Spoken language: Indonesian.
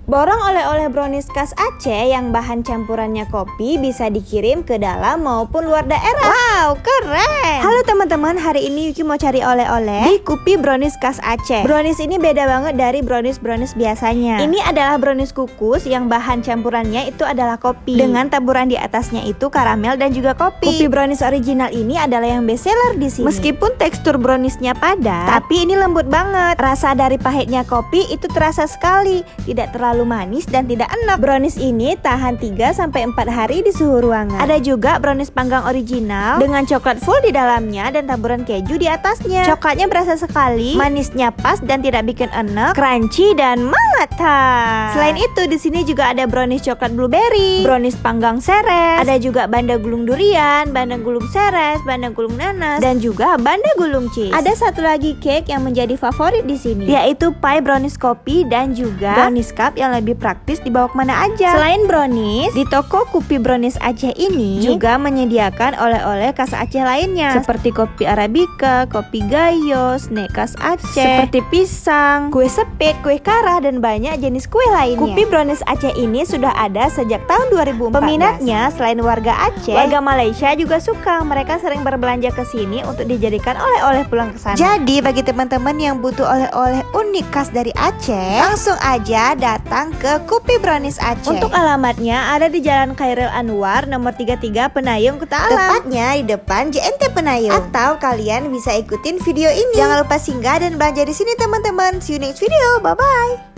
Borong oleh-oleh brownies khas Aceh yang bahan campurannya kopi bisa dikirim ke dalam maupun luar daerah. Wow, keren! Halo teman-teman, hari ini Yuki mau cari oleh-oleh di Kupi Brownies khas Aceh. Brownies ini beda banget dari brownies biasanya. Ini adalah brownies kukus yang bahan campurannya itu adalah kopi, dengan taburan di atasnya itu karamel dan juga kopi. Kupi brownies original ini adalah yang best seller di sini. Meskipun tekstur browniesnya padat, tapi ini lembut banget. Rasa dari pahitnya kopi itu terasa sekali, tidak terlalu manis dan tidak enak. Brownies ini tahan 3-4 hari di suhu ruangan. Ada juga brownies panggang original dengan coklat full di dalamnya dan taburan keju di atasnya. Coklatnya berasa sekali, manisnya pas dan tidak bikin enek, crunchy dan mengata. Selain itu di sini juga ada brownies coklat blueberry, brownies panggang seres, ada juga banda gulung durian, banda gulung seres, banda gulung nanas, dan juga banda gulung cheese. Ada satu lagi cake yang menjadi favorit di sini, yaitu pie brownies kopi dan juga brownies cup yang lebih praktis dibawa kemana aja. Selain brownies, di toko Kupi Brownies Aceh ini juga menyediakan oleh-oleh khas Aceh lainnya, seperti kopi arabica, kopi gayo, snack khas Aceh seperti pisang, kue sepit, kue karah, dan banyak jenis kue lainnya. Kupi Brownies Aceh ini sudah ada sejak tahun 2014. Peminatnya selain warga Aceh, warga Malaysia juga suka. Mereka sering berbelanja ke sini untuk dijadikan oleh-oleh pulang ke sana. Jadi bagi teman-teman yang butuh oleh-oleh unik khas dari Aceh, langsung aja datang ke Kupi Brownies Aceh. Untuk alamatnya ada di Jalan Khairil Anwar nomor 33 Penayung, Kuta Alam. Tepatnya di depan JNT Penayung. Atau kalian bisa ikutin video ini. Jangan lupa singgah dan belanja di sini teman-teman. See you next video. Bye bye.